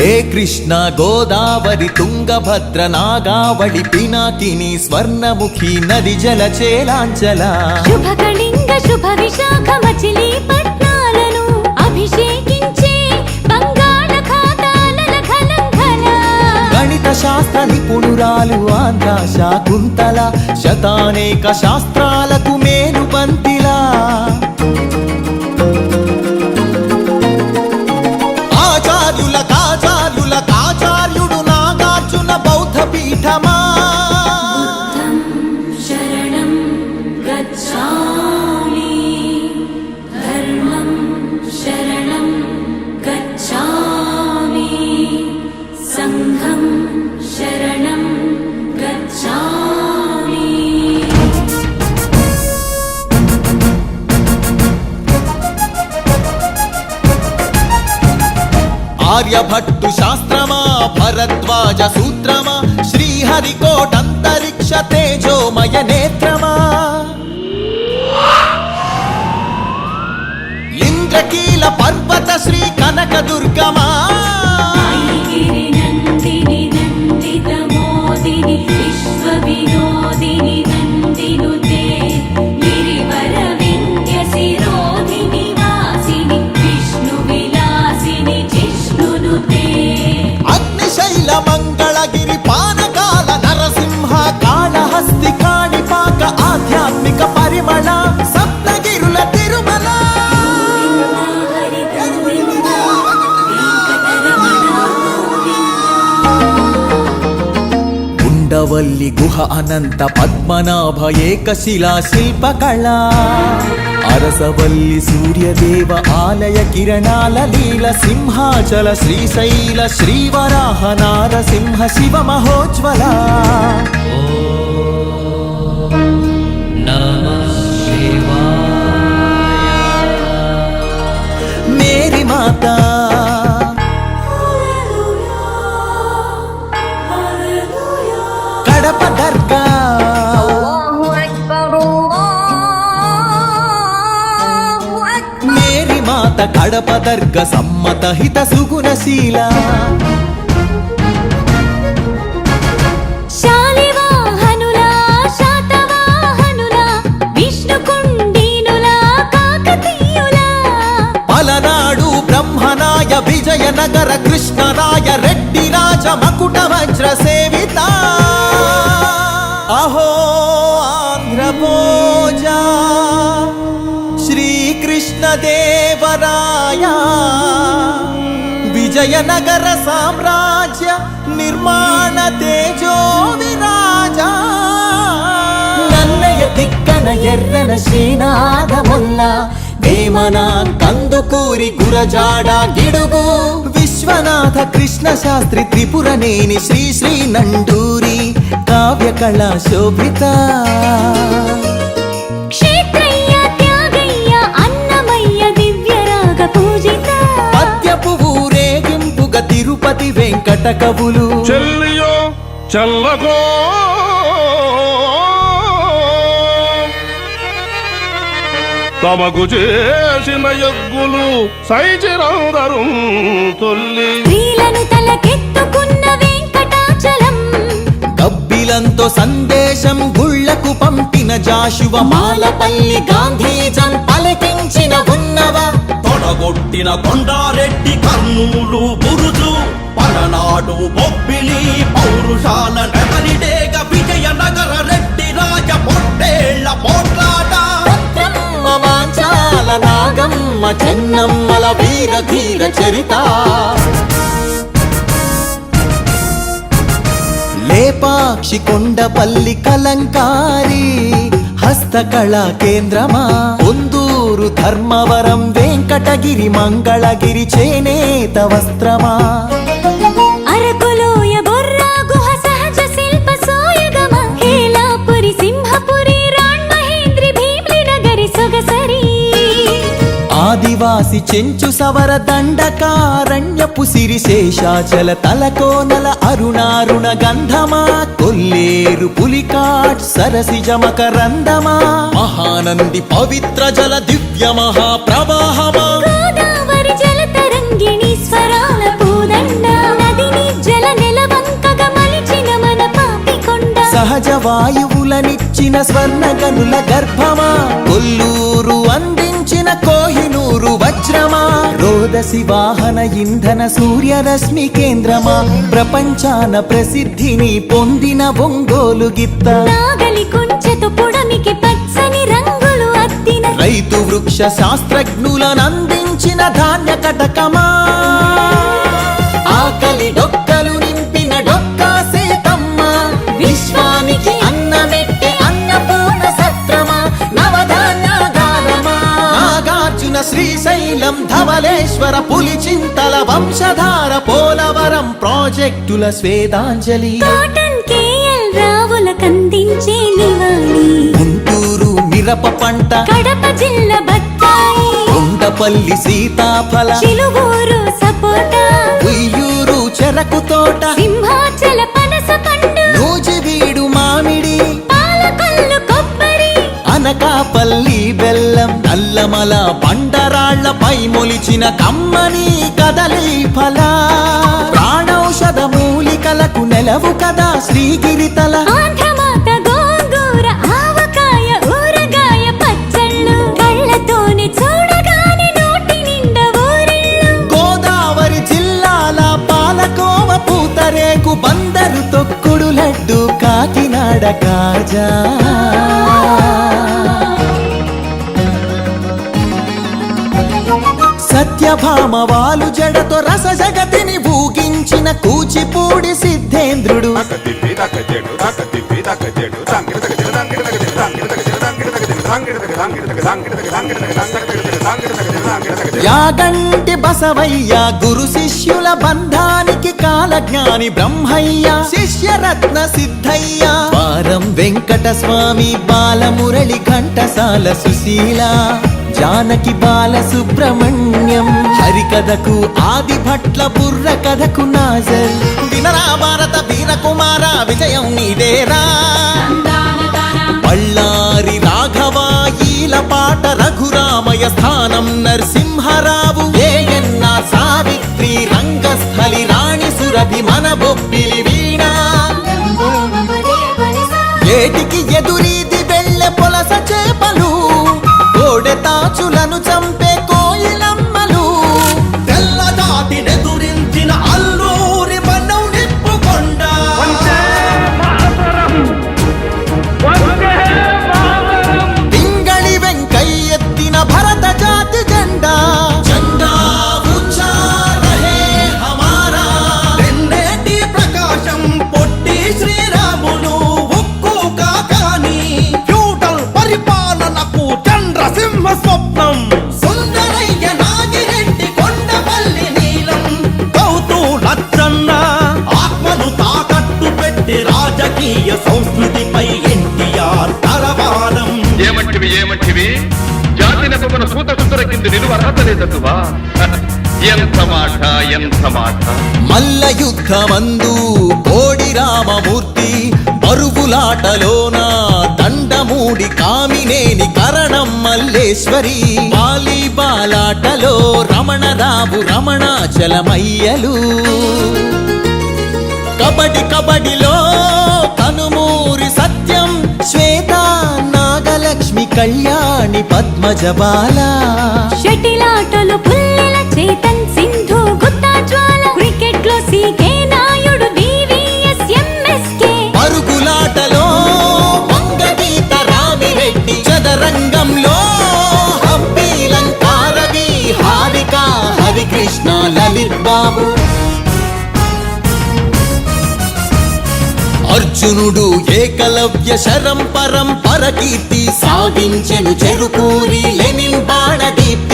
హే కృష్ణ గోదావరి తుంగభద్ర నాగావళి పినాకిని స్వర్ణముఖి నది జల చేలాంచల శుభ కళింగ శుభ విశాఖ మచిలీపట్నాలను అభిషేకించే బంగాళాఖాతాల ఖలంఖల గణిత శాస్త్ర నిపుణురాలు ఆంధ్ర శాకుంతల శతానేక శాస్త్రాలకు మేలు బంతిలా ఆచార్యుడు నాగార్జున బౌద్ధ పీఠమా శరణం గచ్ఛామి ధర్మం శరణం గచ్ఛామి సంఘం శరణం గచ్ఛామి ఆర్యభట్టు శాస్త్రమా భరద్వాజ సూత్రమా శ్రీహరికోటంతరిక్ష తేజోమయ నేత్రమా ఇంద్రకీల పర్వత శ్రీ కనక దుర్గమా ఐగిరి నందిని నందిత మోదిని విశ్వ వినోదిని నందినుతే గిరివర వింధ్య శిరోధిని వాసిని విష్ణు విలాసిని జిష్ణునుతే అగ్నిశైల మంగళగిరి పానకాల నరసింహ కాళహస్తి కాణిపాక ఆధ్యాత్మిక పరిమళ సప్తగిరుల తిరుమల ఉండవల్లి గుహ అనంత పద్మనాభ ఏకశిలా శిల్పకళ అరసవల్లి సూర్యదేవ ఆలయ కిరణాల లీల సింహాచల శ్రీశైల శ్రీవరాహ నారసింహ శివ మహోజ్వల మేరీ మాతా కడప దర్గా మేరీ మాత కడప దర్గ సమ్మత హిత సుగుణశీల శాలివాహనులా శాతవాహనులా విష్ణుకుండినులా కాకతీయులా పలనాడు బ్రహ్మనాయ విజయనగర కృష్ణరాయ రెడ్డి రాజ మకుట వజ్ర సేవిత అహో ఆంధ్రభోజ శ్రీకృష్ణ దేవరాయ విజయనగర సామ్రాజ్య నిర్మాణ తేజో విరాజ నన్నయ తిక్కన ఎర్రన శ్రీనాథముల్ల వేమన కందుకూరి గురజాడ గిడుగు విశ్వనాథ కృష్ణ శాస్త్రి త్రిపురనేని శ్రీ శ్రీ నండూరి కావ్య కళా శోభిత క్షేత్రయ్య త్యాగయ్య అన్నమయ్య దివ్యరాగ పూజిత పద్యపు ఊరేగింపుగా తిరుపతి వెంకట కవులు చెల్లియో చల్లగో తమకు చేసిన యజ్ఞులు సైచిరందరు తొల్లి స్త్రీలను తలకెత్తుకున్న వెంకటాచలం గబ్బిలంతో సందేశం గుళ్లకు పంపిన జాషువ మాలపల్లి గాంధీజం పలికించిన ఉన్నవ తొడగొట్టిన కొండారెడ్డి కర్నూలు బురుజు పలనాడు బొబ్బిలి పౌరుషాల నెమలిడేగ విజయనగర రెడ్డి రాజ పొట్టేళ్ల పోట్లాట మాంచాల నాగమ్మ చెన్నమ్మల వీర ధీర చరిత లేపాక్షి కొండపల్లి కలంకారి హస్తకళా కేంద్రమా పొందూరు ధర్మవరం వెంకటగిరి మంగళగిరి చేనేత వస్త్రమా అరకులోయ బొర్రా గుహ సహజ శిల్ప సోయగమ హేలాపురి సింహపురి రాణ్ మహేంద్రి భీమ్లి నగరి సొగసరి ఆదివాసి చెంచు సవర దండకారణ్యపు సిరి శేషాచల తలకోనల అరుణారుణ గంధమా కొల్లేరు పులికాట్ సరసిజ మకరందమా మహానంది పవిత్ర జల దివ్య మహాప్రవాహమా గోదావరి జల తరంగిణి స్వరాల పూదండ వాయువులనిచ్చిన స్వర్ణగనుల గర్భమా, కొల్లూరు అందించిన కోహినూరు వజ్రమా, రోదసి వాహన ఇంధన సూర్యరశ్మి కేంద్రమా, ప్రపంచాన ప్రసిద్ధిని పొందిన ఒంగోలు గిత్త, నాగలి కుంచెతో పొడమికి పచ్చని రంగులు అద్దిన రైతు వృక్ష శాస్త్రజ్ఞులనందించిన ధాన్య కటకమా, ఆకలి డొక్కలు నింపిన డొక్కా సీతమ్మ, విశ్వానికి అన్నమెట్టే అన్నపూర్ణ సత్రమా, నవధాన్యాగారమా, నాగార్జున శ్రీశైలం ధవళేశ్వర పులిచింతల వంశధార పోలవరం ప్రాజెక్టుల స్వేదాంజలి, కాటన్ కేఎల్ రావులకందించే నివాళి, గుంటూరు మిరప పంట, కడప జిల్లా బత్తాయి, కొండపల్లి సీతాఫల, చిలుగూరు సపోటా, ఉయ్యూరు చెరకు తోట, సింహాచల పనస పండు, నూజివీడు మామిడి, పాలకొల్లు కొబ్బరి, అనకాపల్లి బెల్లం, నల్లమల బండరాళ్లపై మొలిచిన కమ్మని కదలి ఫల, ప్రాణౌషధ మూలికలకు నెలవు కదా శ్రీగిరితల, ఆంధ్రమాత గోంగూర ఆవకాయ ఊరగాయ పచ్చళ్ళు, కళ్ళతోనే చూడగానే నోటి నిండా ఊరిళ్ళు, గోదావరి జిల్లాల పాలకోవ పూతరేకు, బందరు తొక్కుడు లడ్డు, కాకినాడ కాజా, సత్యభామ వాలు జడతో రస జగతిని ఊగించిన కూచిపూడి సిద్ధేంద్రుడు, యాగంటి బసవయ్య గురు శిష్యుల బంధానికి కాలజ్ఞాని బ్రహ్మయ్య, శిష్యరత్న సిద్ధయ్య, వారం వెంకట స్వామి, బాలమురళి ఘంటసాల సుశీల, జానకి బాల సుబ్రహ్మణ్యం, హరికథకు ఆది భట్ల బుర్ర కథకు నాజర్, వినరా భారత వీరకుమార విజయం నీదేరా, బళ్ళారి రాఘవ ఈల పాట రఘురామయ స్థానం నరసింహరావు, ఏఎన్ఆర్ సావిత్రి రంగస్థలి రాణి సురభి మన బొబ్బిలి వీణ, ఏటికి ఎదురీది వెళ్ళె పొలస చేపలు, కోడె తాచులను చంపే కోయిలమ్మలు, తెల్లదాటి నెదురించిన అల్లూరి మనం నిప్పుకొండ, పింగళి వెంకయ్యెత్తిన భరత జాతి జెండా, జెండా ఊంచా రహే హమారా, తెన్నేటి ప్రకాశం పొట్టి శ్రీరాములు ఉక్కు కాకాని, ఫ్యూడల్ పరిపాలనకు చంద్రసింహ స్వప్నం, సుందరయ్య నాగిరెడ్డి కొండపల్లి నీలం, గౌతు లచ్చన్న ఆత్మను తాకట్టు పెట్టి రాజకీయ సంస్కృతిపై ఎన్టీఆర్ తలవారం, ఏమంటివి జాతి నెపమున సూత సుందర కింద నిలువ అర్హత లేదటువా? ఎంత మాట మల్ల యుద్ధమందు కోడి రామమూర్తి, పరుగులాటలోన దండమూడి కామినేని కరణం మల్లేశ్వరి, వాలీబాలాటలో రమణరావు రమణాచలమయ్యలు, కబడిలో కనుమూరి సత్యం శ్వేత నాగలక్ష్మి కళ్యాణి పద్మజబాల, షటిలాటలు పుల్లెల చేతన్ సింధు గుత్తా జ్వాల, క్రికెట్ లో సీకే నాయుడు వివిఎస్ ఎంఎస్కే, పరుగులాటలో వంగగీత రామిరెడ్డి, చదరంగంలో హంపీలంకారవి హారిక హరికృష్ణ లలిత్ బాబు, అర్జునుడు ఏకలవ్య శరం పరంపర కీర్తి సాగించెను చెరుకూరి లెనిన్ బాణదీప్తి,